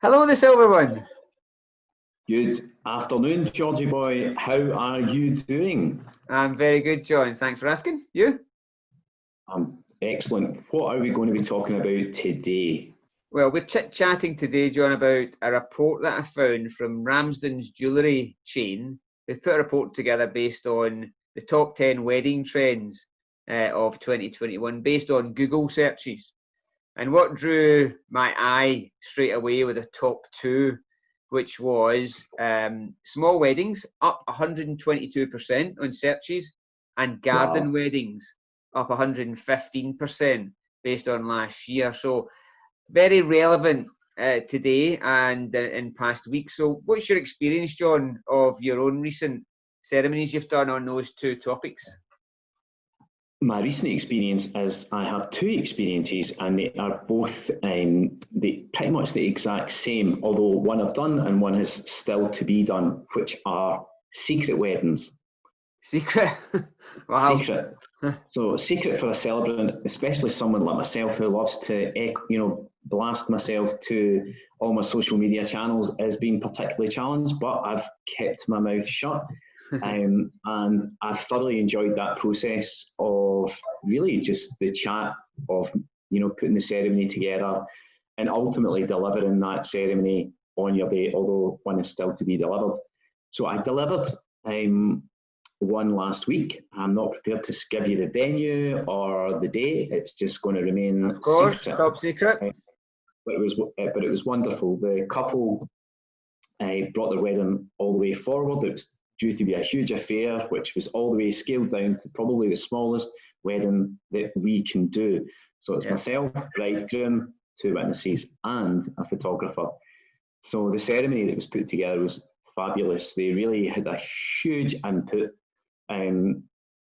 Hello, the Silver One. Good afternoon, Georgie boy. How are you doing? I'm very good, John. Thanks for asking. You? I'm excellent. What are we going to be talking about today? Well, we're chit-chatting today, John, about a report that I found from Ramsden's jewellery chain. They've put a report together based on the top 10 wedding trends of 2021, based on Google searches. And what drew my eye straight away were the top two, which was small weddings up 122% on searches, and garden weddings up 115% based on last year. So very relevant today and in past weeks. So what's your experience, John, of your own recent ceremonies you've done on those two topics? My recent experience is I have two experiences, and they are both pretty much the exact same, although one I've done and one is still to be done, which are secret weddings. Secret? Wow. Secret. So secret for a celebrant, especially someone like myself who loves to, blast myself to all my social media channels, has been particularly challenged, but I've kept my mouth shut. And I thoroughly enjoyed that process of really just the chat of, putting the ceremony together and ultimately delivering that ceremony on your day, although one is still to be delivered. So I delivered one last week. I'm not prepared to give you the venue or the day. It's just going to remain of course, secret. Top secret. But it was wonderful. The couple brought their wedding all the way forward. It was due to be a huge affair, which was all the way scaled down to probably the smallest wedding that we can do. So it's myself, bridegroom, two witnesses, and a photographer. So the ceremony that was put together was fabulous. They really had a huge input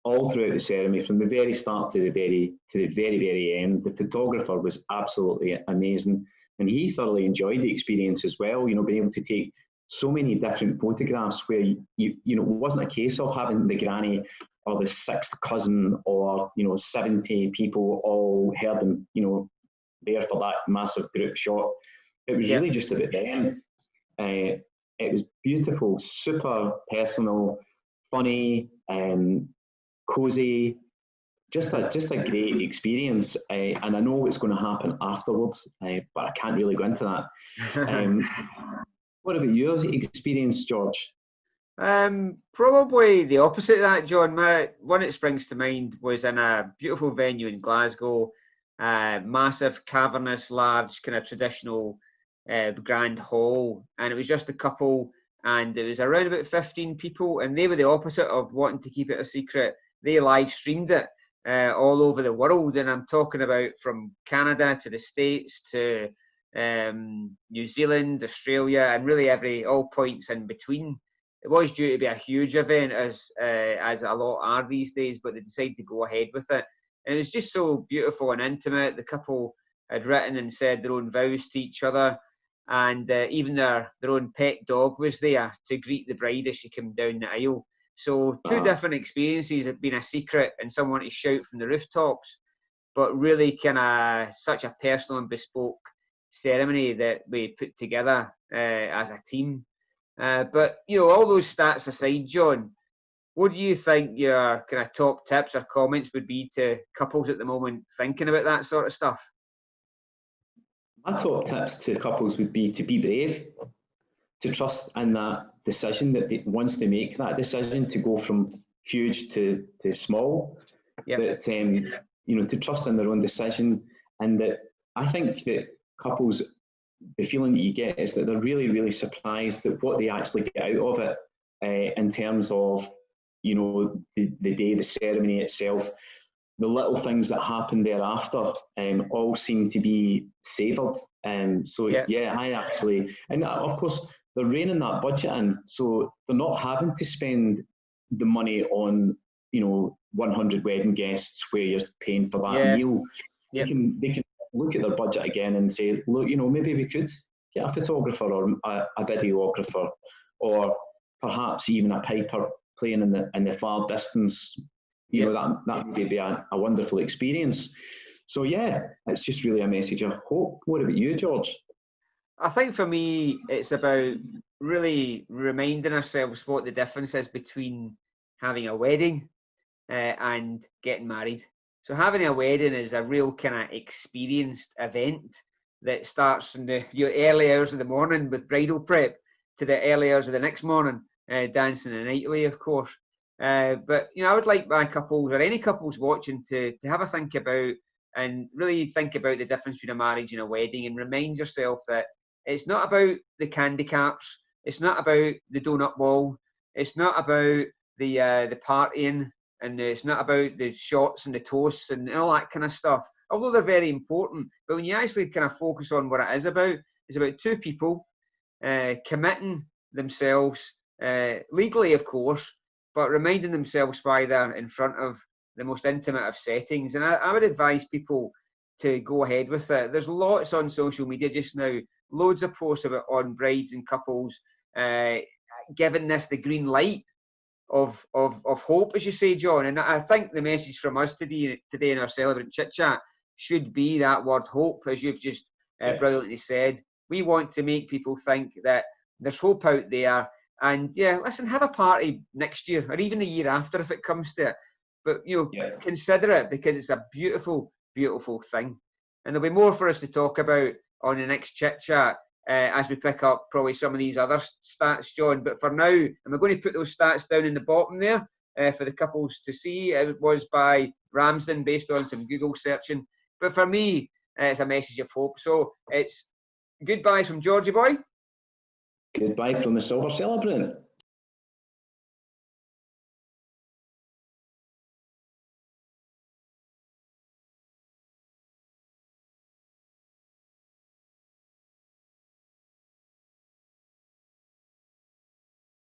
all throughout the ceremony, from the very start to the very end. The photographer was absolutely amazing, and he thoroughly enjoyed the experience as well. Being able to take so many different photographs where it wasn't a case of having the granny or the sixth cousin or 70 people all held them there for that massive group shot. It was really just about them. It was beautiful, super personal, funny, cozy, just a great experience. And I know what's going to happen afterwards, but I can't really go into that. What about your experience, George? Probably the opposite of that, John. One that springs to mind was in a beautiful venue in Glasgow, massive, cavernous, large, kind of traditional grand hall, and it was just a couple, and it was around about 15 people, and they were the opposite of wanting to keep it a secret. They live streamed it all over the world, and I'm talking about from Canada to the States to New Zealand, Australia, and really all points in between. It was due to be a huge event, as a lot are these days, but they decided to go ahead with it. And it was just so beautiful and intimate. The couple had written and said their own vows to each other, and even their own pet dog was there to greet the bride as she came down the aisle. So two different experiences of being a secret and someone to shout from the rooftops, but really kind of such a personal and bespoke ceremony that we put together as a team. But all those stats aside, John, what do you think your kind of top tips or comments would be to couples at the moment thinking about that sort of stuff? My top tips to couples would be to be brave, to trust in that decision that once they make that decision to go from huge to small, that to trust in their own decision, and that I think that couples, the feeling that you get is that they're really, really surprised at what they actually get out of it in terms of, the day, the ceremony itself, the little things that happen thereafter all seem to be savoured. I actually, and of course, they're reining that budget in, so they're not having to spend the money on, 100 wedding guests where you're paying for that meal. They can look at their budget again and say, look, maybe we could get a photographer or a videographer, or perhaps even a piper playing in the far distance. That would be a wonderful experience. So it's just really a message of hope. What about you, George? I think for me, it's about really reminding ourselves what the difference is between having a wedding and getting married. So having a wedding is a real kind of experienced event that starts in the early hours of the morning with bridal prep to the early hours of the next morning, dancing the night away, of course. But I would like my couples or any couples watching to have a think about and really think about the difference between a marriage and a wedding, and remind yourself that it's not about the candy caps, it's not about the donut wall, it's not about the partying, and it's not about the shots and the toasts and all that kind of stuff, although they're very important. But when you actually kind of focus on what it is about, it's about two people committing themselves, legally, of course, but reminding themselves why they're in front of the most intimate of settings. And I would advise people to go ahead with it. There's lots on social media just now, loads of posts about on brides and couples giving this the green light of hope, as you say, John. And I think the message from us today in our Celebrant Chit Chat should be that word hope, as you've just brilliantly said. We want to make people think that there's hope out there. And yeah, listen, have a party next year or even the year after if it comes to it. But consider it, because it's a beautiful, beautiful thing. And there'll be more for us to talk about on the next Chit Chat as we pick up probably some of these other stats, John. But for now, and we're going to put those stats down in the bottom there for the couples to see. It was by Ramsden based on some Google searching. But for me, it's a message of hope. So it's goodbye from Georgie Boy. Goodbye from the Silver Celebrant.